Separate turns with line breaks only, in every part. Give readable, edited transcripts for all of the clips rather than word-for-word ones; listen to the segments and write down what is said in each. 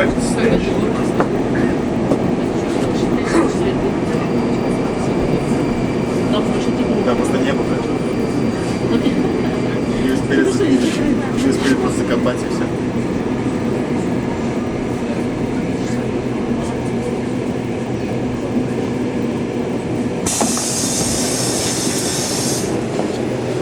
Next station.
Да, просто не было. Не успели просто закопать и все.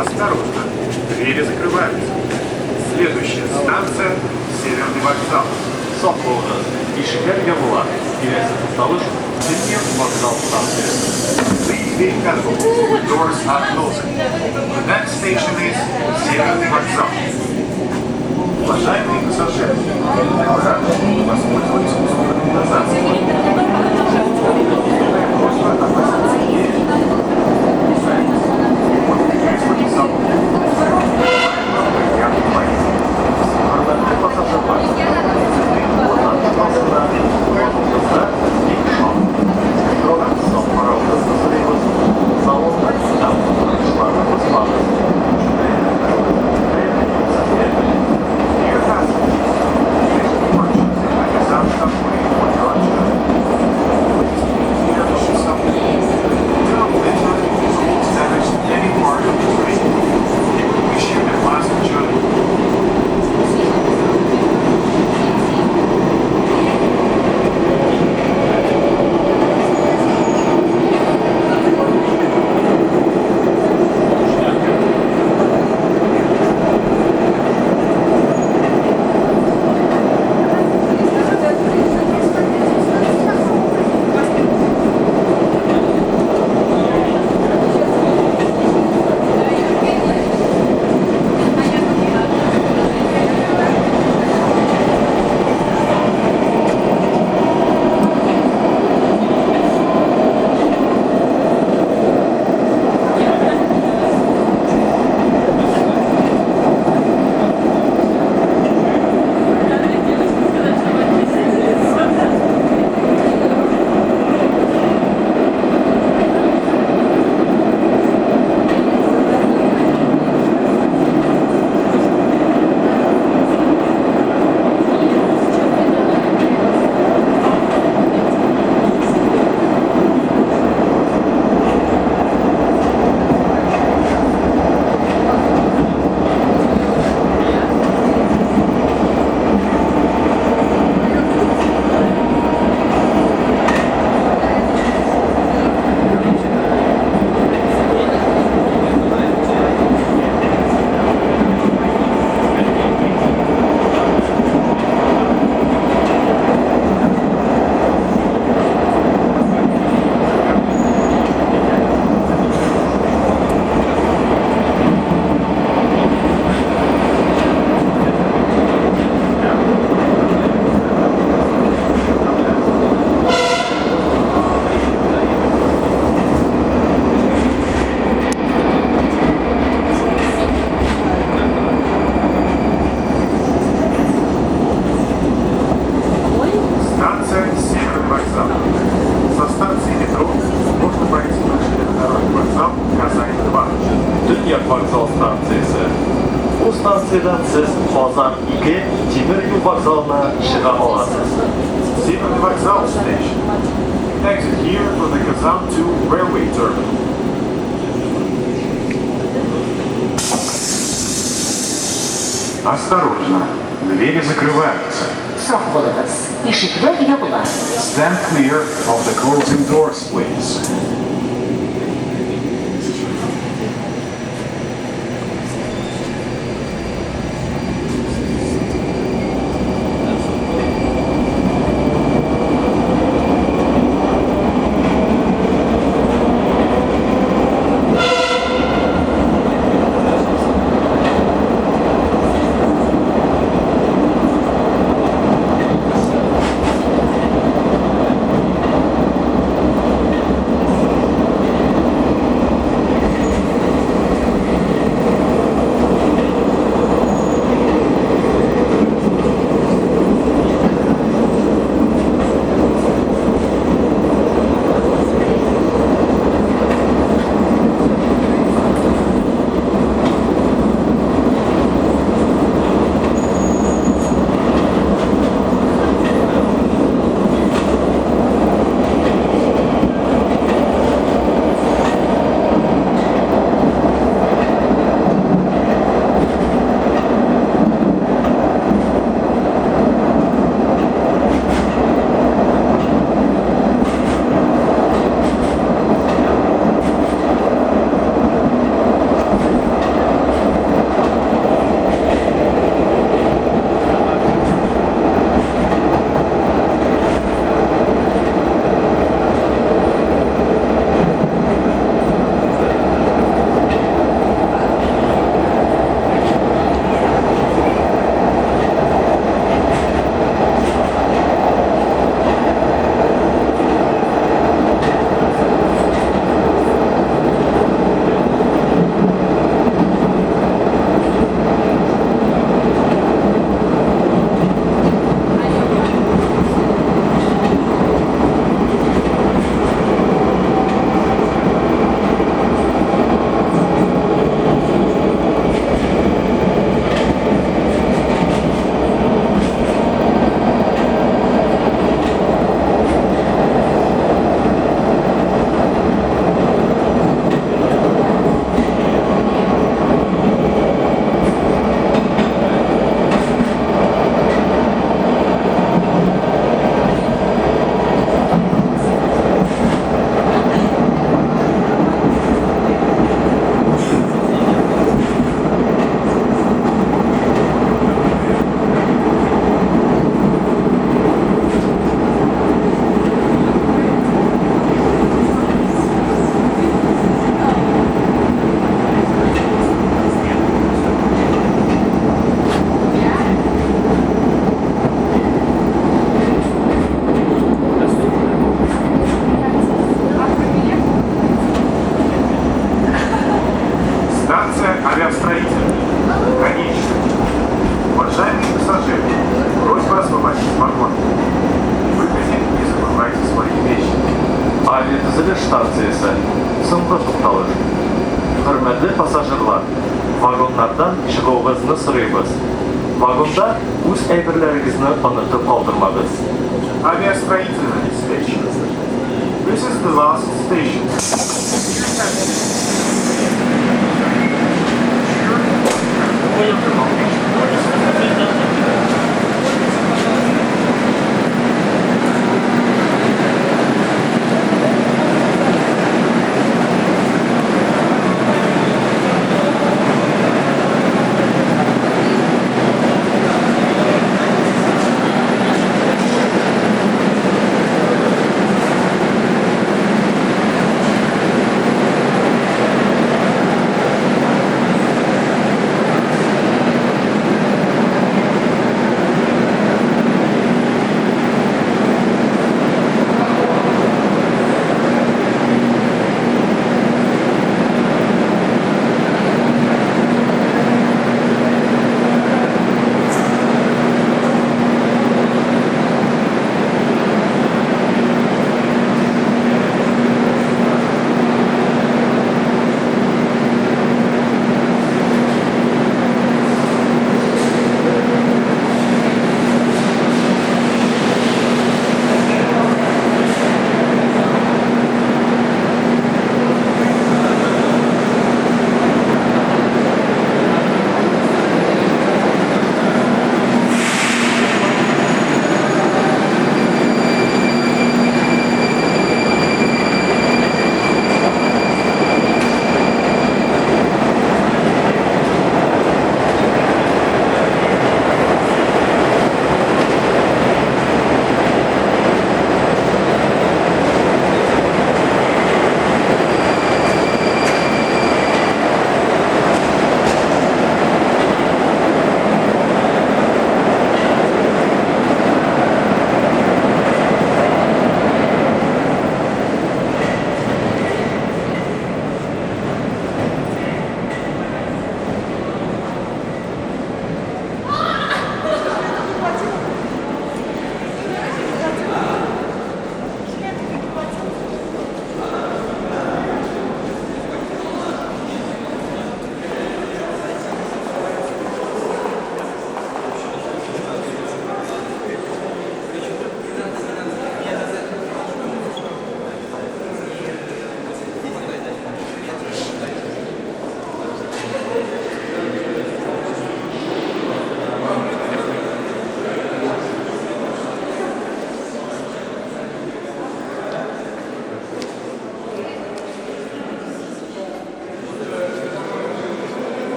Осторожно, двери закрываются. Следующая станция – Северный вокзал.
Sağ olun. İşler yapılan. İlerisi tutalış. Türkiye vokzal stansiyası.
Please be careful. Doors are closing. The next station is Северный вокзал. Уважаемые пассажиры, аккуратно, воспользуйтесь услугами назад. Просьба опустить двери. Подписывайте салон.
Hürmetli pasajırlar. Sizin buradan çıkmasına kullanımınızda ilk şan. Metro safhara hızlıyız. Salonda silah kullanışlarımız var.
Dear passengers, this departure is a sound subway for your option. Please subway. Do not enter or establish any part of the train. It will be shared at last journey. Станция Северный вокзал. Со станции метро можно пройти на железнодорожный вокзал Казань-2.
Dünya vokzal stansiyası. Bu stansiyada siz Qozon 2 temir yo'l vokzalına chiqa olasiz.
Северный вокзал station. Exit here for the Kazan 2 railway terminal. Осторожно, двери закрываются.
Sağ olunuz. İşikler yapılan.
Stand clear of the closing doors, please.
Düzülüş stansiyası. So'nggi to'xtalish. Hurmatli passajirlar, vagonlardan chiqishingizni so'raymiz. Vagonda o'z aybirlaringizni unutib qoldirmag'ingiz.
Авиастроительная station. This is the last station.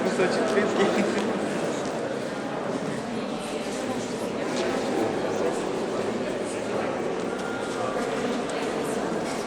Кусочек плитки.